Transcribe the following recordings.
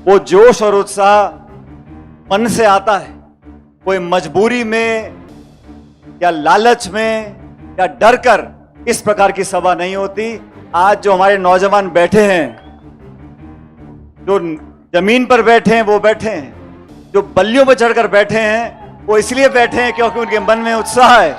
वो जोश और उत्साह मन से आता है, कोई मजबूरी में या लालच में या डर कर इस प्रकार की सभा नहीं होती। आज जो हमारे नौजवान बैठे हैं, जो जमीन पर बैठे हैं वो बैठे हैं, जो बल्लियों पर चढ़कर बैठे हैं वो इसलिए बैठे हैं क्योंकि उनके मन में उत्साह है।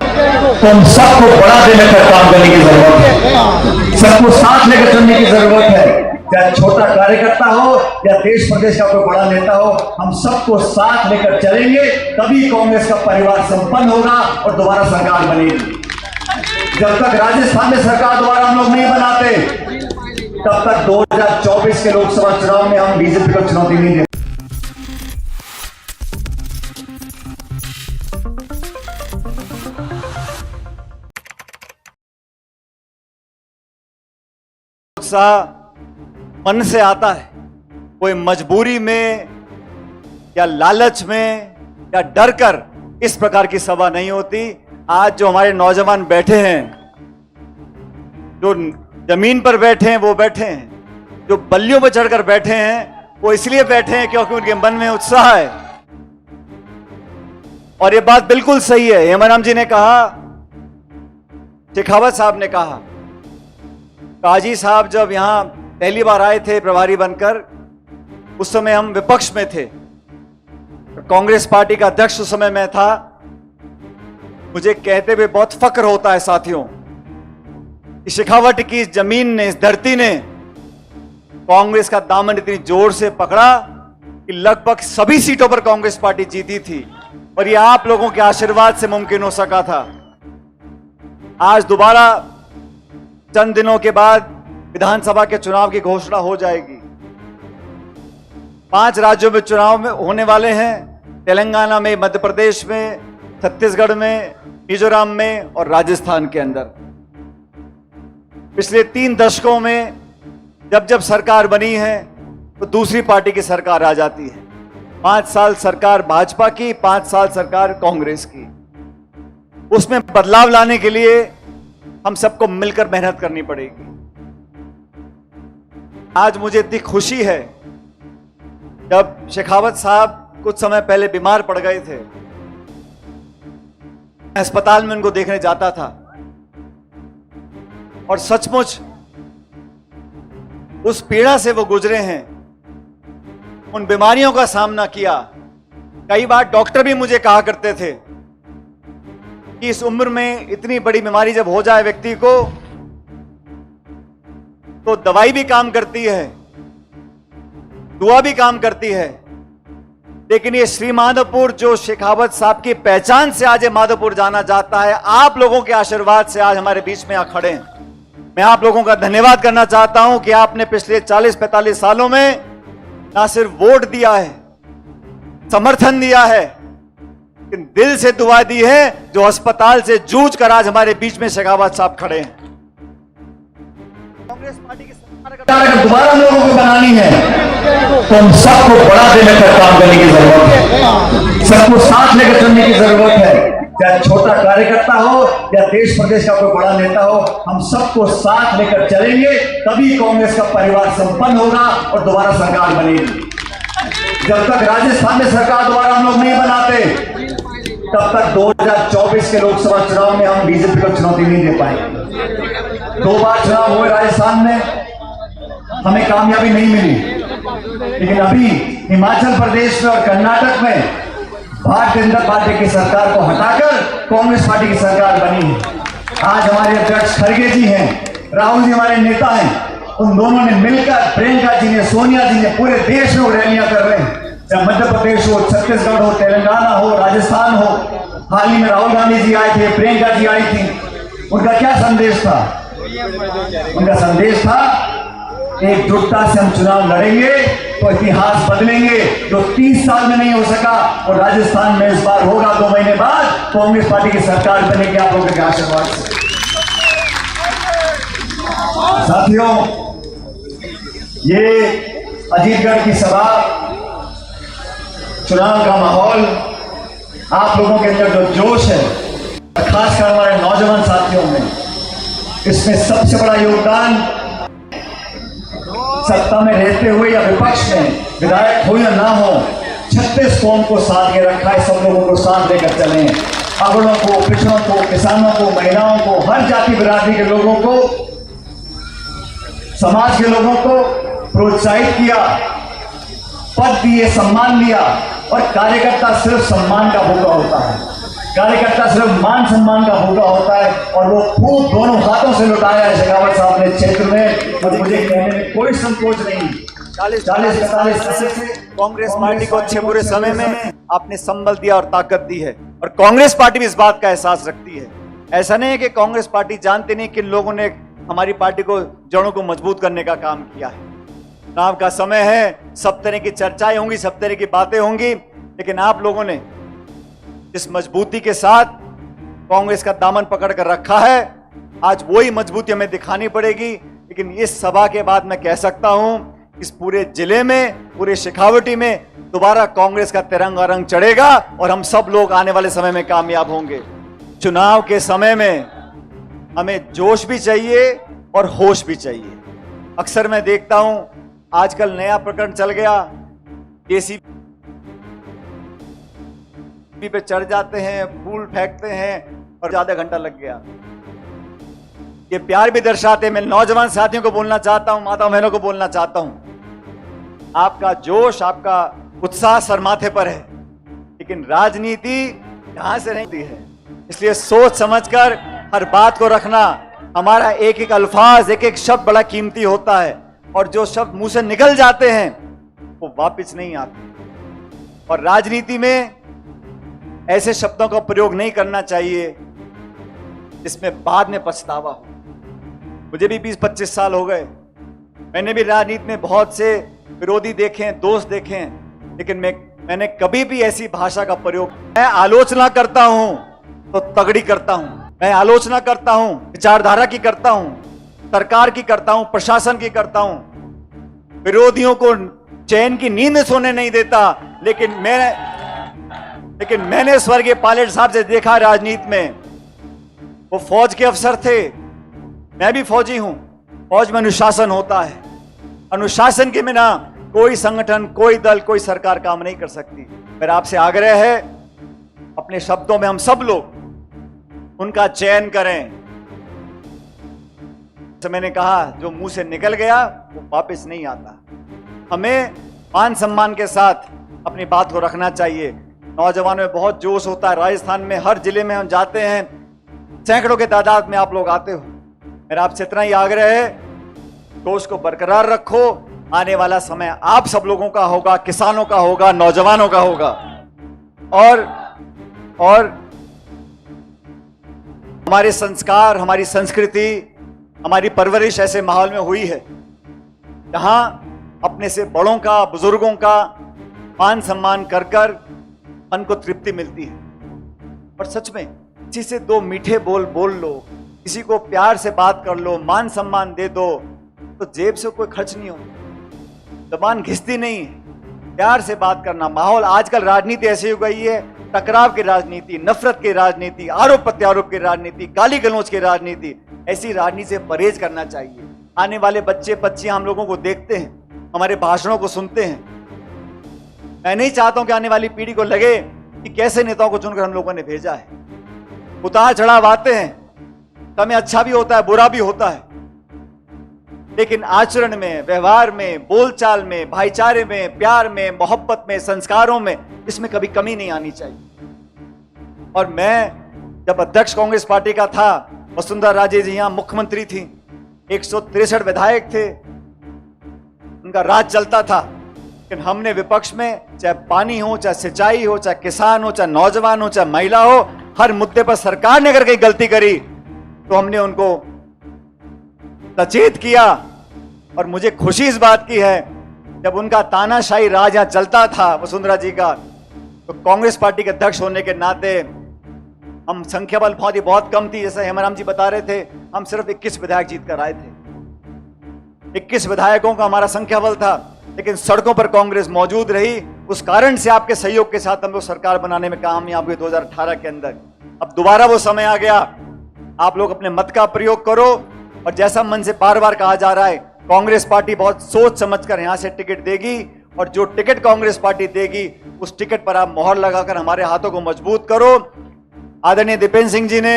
तो हम सबको बड़ा देने का काम करने की जरूरत है, सबको साथ लेकर चलने की जरूरत है। चाहे छोटा कार्यकर्ता हो या देश प्रदेश का कोई बड़ा नेता हो, हम सबको साथ लेकर चलेंगे, तभी कांग्रेस का परिवार संपन्न होगा और दोबारा सरकार बनेगी। जब तक राजस्थान में सरकार दोबारा हम लोग नहीं बनाते, तब तक 2024 के लोकसभा चुनाव में हम बीजेपी को चुनौती नहीं देंगे। उत्साह मन से आता है, कोई मजबूरी में या लालच में या डर कर इस प्रकार की सभा नहीं होती। आज जो हमारे नौजवान बैठे हैं, जो जमीन पर बैठे हैं वो बैठे हैं, जो बल्लियों पर चढ़कर बैठे हैं वो इसलिए बैठे हैं क्योंकि उनके मन में उत्साह है। और ये बात बिल्कुल सही है। हेमाराम जी ने कहा, शेखावत साहब ने कहा, काजी साहब जब यहां पहली बार आए थे प्रभारी बनकर, उस समय हम विपक्ष में थे, कांग्रेस पार्टी का अध्यक्ष उस समय मैं था। मुझे कहते हुए बहुत फक्र होता है साथियों, शेखावत की इस जमीन ने, इस धरती ने कांग्रेस का दामन इतनी जोर से पकड़ा कि लगभग सभी सीटों पर कांग्रेस पार्टी जीती थी, और यह आप लोगों के आशीर्वाद से मुमकिन हो सका था। आज दोबारा चंद दिनों के बाद विधानसभा के चुनाव की घोषणा हो जाएगी। 5 राज्यों में चुनाव में होने वाले हैं, तेलंगाना में, मध्य प्रदेश में, छत्तीसगढ़ में, मिजोरम में और राजस्थान के अंदर। पिछले 3 दशकों में जब जब सरकार बनी है तो दूसरी पार्टी की सरकार आ जाती है। 5 साल सरकार भाजपा की, 5 साल सरकार कांग्रेस की। उसमें बदलाव लाने के लिए हम सबको मिलकर मेहनत करनी पड़ेगी। आज मुझे इतनी खुशी है, जब शेखावत साहब कुछ समय पहले बीमार पड़ गए थे, अस्पताल में उनको देखने जाता था और सचमुच उस पीड़ा से वो गुजरे हैं, उन बीमारियों का सामना किया। कई बार डॉक्टर भी मुझे कहा करते थे कि इस उम्र में इतनी बड़ी बीमारी जब हो जाए व्यक्ति को, तो दवाई भी काम करती है, दुआ भी काम करती है, लेकिन ये श्री माधोपुर जो शेखावत साहब की पहचान से आज ये माधोपुर जाना जाता है, आप लोगों के आशीर्वाद से आज हमारे बीच में आ खड़े हैं। मैं आप लोगों का धन्यवाद करना चाहता हूं कि आपने पिछले 40-45 सालों में ना सिर्फ वोट दिया है, समर्थन दिया है, लेकिन दिल से दुआ दी है, जो अस्पताल से जूझ कर आज हमारे बीच में शेखावत साहब खड़े हैं। कांग्रेस पार्टी की सरकार दोबारा लोगों को बनानी है, तो हम सबको बड़ा देने का काम करने की जरूरत है, सबको साथ लेकर चलने की जरूरत है। चाहे छोटा कार्यकर्ता हो या देश प्रदेश का कोई बड़ा नेता हो, हम सबको साथ लेकर चलेंगे, तभी कांग्रेस का परिवार संपन्न होगा और दोबारा सरकार बनेगी। जब तक राजस्थान में सरकार दोबारा हम लोग नहीं बनाते, तब तक 2024 के लोकसभा चुनाव में हम बीजेपी को चुनौती नहीं दे पाएंगे। 2 बार चुनाव हुए राजस्थान में, हमें कामयाबी नहीं मिली, लेकिन अभी हिमाचल प्रदेश में और कर्नाटक में भारतीय जनता पार्टी की सरकार को हटाकर कांग्रेस पार्टी की सरकार बनी है। आज हमारे अध्यक्ष खड़गे जी हैं, राहुल जी हमारे नेता हैं, उन दोनों ने मिलकर, प्रियंका जी ने, सोनिया जी ने, पूरे देश में रैलियां कर रहे हैं। चाहे मध्य प्रदेश हो, छत्तीसगढ़ हो, तेलंगाना हो, राजस्थान हो। हाल ही में राहुल गांधी जी आए थे, प्रियंका जी आई थी। उनका क्या संदेश था? उनका संदेश था, एकजुटता से हम चुनाव लड़ेंगे तो इतिहास बदलेंगे, जो 30 साल में नहीं हो सका और राजस्थान में इस बार होगा 2 महीने बाद। कांग्रेस पार्टी की सरकार बनेगी आप लोगों के आशीर्वाद से। साथियों, ये अजीतगढ़ की सभा, चुनाव का माहौल, आप लोगों के अंदर जो जोश है, खासकर हमारे नौजवान साथियों में, इसमें सबसे बड़ा योगदान सत्ता में रहते हुए या विपक्ष में, विधायक हो या ना हो, 36 कौम को साथ में रखा है। सब लोगों को साथ लेकर चले, अगड़ों को, पिछड़ों को, किसानों को, महिलाओं को, हर जाति बिरादरी के लोगों को, समाज के लोगों को प्रोत्साहित किया, पद दिए, सम्मान लिया। और कार्यकर्ता सिर्फ सम्मान का भूखा होता है, कार्यकर्ता सिर्फ मान सम्मान का भूखा होता है, और वो खूब दोनों हाथों से लुटाया है शेखावत साहब ने क्षेत्र में। मुझे कहने में कोई संकोच नहीं। 40-45 से कांग्रेस पार्टी को अच्छे बुरे समय में आपने संबल दिया और ताकत दी है, और कांग्रेस पार्टी भी इस बात का एहसास रखती है। ऐसा नहीं है कि कांग्रेस पार्टी जानती नहीं कि लोगों ने हमारी पार्टी को, जड़ों को मजबूत करने का काम किया है। चुनाव का समय है, सब तरह की चर्चाएं होंगी, सब तरह की बातें होंगी, लेकिन आप लोगों ने जिस मजबूती के साथ कांग्रेस का दामन पकड़ कर रखा है, आज वही मजबूती हमें दिखानी पड़ेगी। लेकिन इस सभा के बाद मैं कह सकता हूं, इस पूरे जिले में, पूरे शेखावटी में दोबारा कांग्रेस का तिरंगा रंग चढ़ेगा और हम सब लोग आने वाले समय में कामयाब होंगे। चुनाव के समय में हमें जोश भी चाहिए और होश भी चाहिए। अक्सर मैं देखता हूं, आजकल नया प्रकरण चल गया, जेसीबी पे चढ़ जाते हैं, फूल फेंकते हैं और आधा घंटा लग गया। ये प्यार भी दर्शाते हैं। मैं नौजवान साथियों को बोलना चाहता हूं, माता बहनों को बोलना चाहता हूं, आपका जोश, आपका उत्साह सर माथे पर है, लेकिन राजनीति यहां से नहीं है। इसलिए सोच समझकर हर बात को रखना। हमारा एक एक अल्फाज, एक एक शब्द बड़ा कीमती होता है, और जो शब्द मुंह से निकल जाते हैं वो वापस नहीं आते। और राजनीति में ऐसे शब्दों का प्रयोग नहीं करना चाहिए जिसमें बाद में पछतावा हो। मुझे भी 20-25 साल हो गए, मैंने भी राजनीति में बहुत से विरोधी देखे हैं, दोस्त देखे हैं, लेकिन मैंने कभी भी ऐसी भाषा का प्रयोग, मैं आलोचना करता हूं तो तगड़ी करता हूं, मैं आलोचना करता हूं, विचारधारा की करता हूं, सरकार की करता हूं, प्रशासन की करता हूं, विरोधियों को चैन की नींद सोने नहीं देता। लेकिन मैंने स्वर्गीय पायलट साहब से देखा राजनीति में, वो फौज के अफसर थे, मैं भी फौजी हूं। फौज में अनुशासन होता है, अनुशासन के बिना कोई संगठन, कोई दल, कोई सरकार काम नहीं कर सकती। मेरा आपसे आग्रह है, अपने शब्दों में हम सब लोग उनका चयन करें। तो मैंने कहा, जो मुंह से निकल गया वो वापस नहीं आता। हमें मान सम्मान के साथ अपनी बात को रखना चाहिए। नौजवानों में बहुत जोश होता है। राजस्थान में हर जिले में हम जाते हैं, सैकड़ों के तादाद में आप लोग आते हो। मेरा आपसे इतना ही आग्रह है, जोश को बरकरार रखो। आने वाला समय आप सब लोगों का होगा, किसानों का होगा, नौजवानों का होगा। और हमारे संस्कार, हमारी संस्कृति, हमारी परवरिश ऐसे माहौल में हुई है जहां अपने से बड़ों का, बुजुर्गों का मान सम्मान कर कर मन को तृप्ति मिलती है। और सच में किसी से दो मीठे बोल लो, किसी को प्यार से बात कर लो, मान सम्मान दे दो, तो जेब से कोई खर्च नहीं होता, जबान घिसती नहीं। प्यार से बात करना। माहौल आजकल राजनीति ऐसी हो गई है, टकराव की राजनीति, नफरत की राजनीति, आरोप प्रत्यारोप की राजनीति, गाली गलौज की राजनीति। ऐसी राजनीति से परहेज करना चाहिए। आने वाले बच्चे बच्चियां हम लोगों को देखते हैं, हमारे भाषणों को सुनते हैं। मैं नहीं चाहता हूं कि आने वाली पीढ़ी को लगे कि कैसे नेताओं को चुनकर हम लोगों ने भेजा है। उतार चढ़ाव आते हैं, समय अच्छा भी होता है, बुरा भी होता है, लेकिन आचरण में, व्यवहार में, बोलचाल में, भाईचारे में, प्यार में, मोहब्बत में, संस्कारों में, इसमें कभी कमी नहीं आनी चाहिए। और मैं जब अध्यक्ष कांग्रेस पार्टी का था, वसुंधरा राजे जी यहां मुख्यमंत्री थी, 163 विधायक थे, उनका राज चलता था। लेकिन हमने विपक्ष में, चाहे पानी हो, चाहे सिंचाई हो, चाहे किसान हो, चाहे नौजवान हो, चाहे महिला हो, हर मुद्दे पर सरकार ने अगर कहीं गलती करी तो हमने उनको सचेत किया। और मुझे खुशी इस बात की है, जब उनका तानाशाही राज यहां चलता था वसुंधरा जी का, तो कांग्रेस पार्टी के अध्यक्ष होने के नाते हम संख्या बल बहुत कम थी, जैसे हेमराम जी बता रहे थे, हम सिर्फ 21 विधायक जीत कर आए थे। 21 विधायकों का हमारा संख्या बल था, लेकिन सड़कों पर कांग्रेस मौजूद रही। उस कारण से आपके सहयोग के साथ हम लोग सरकार बनाने में कामयाब हुए 2018 के अंदर। अब दोबारा वो समय आ गया, आप लोग अपने मत का प्रयोग करो। और जैसा मन से बार बार कहा जा रहा है, कांग्रेस पार्टी बहुत सोच समझकर यहां से टिकट देगी और जो टिकट कांग्रेस पार्टी देगी उस टिकट पर आप मोहर लगाकर हमारे हाथों को मजबूत करो। आदरणीय दीपेंद्र सिंह जी ने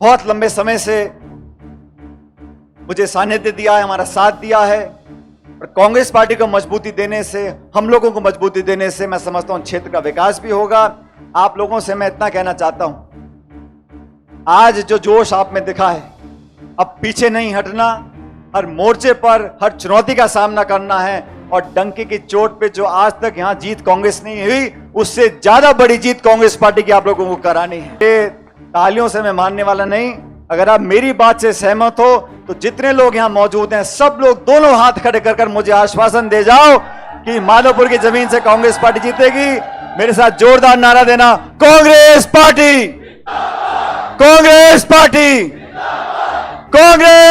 बहुत लंबे समय से मुझे सानिध्य दिया है, हमारा साथ दिया है और कांग्रेस पार्टी को मजबूती देने से, हम लोगों को मजबूती देने से मैं समझता हूं क्षेत्र का विकास भी होगा। आप लोगों से मैं इतना कहना चाहता हूं, आज जो जोश आप में दिखा है, अब पीछे नहीं हटना, हर मोर्चे पर हर चुनौती का सामना करना है और डंके की चोट पे जो आज तक यहां जीत कांग्रेस नहीं हुई, उससे ज्यादा बड़ी जीत कांग्रेस पार्टी की आप लोगों को करानी है। ये तालियों से मैं मानने वाला नहीं, अगर आप मेरी बात से सहमत हो तो जितने लोग यहां मौजूद हैं सब लोग दोनों हाथ खड़े कर मुझे आश्वासन दे जाओ कि माधोपुर की जमीन से कांग्रेस पार्टी जीतेगी। मेरे साथ जोरदार नारा देना, कांग्रेस पार्टी, कांग्रेस पार्टी, कांग्रेस।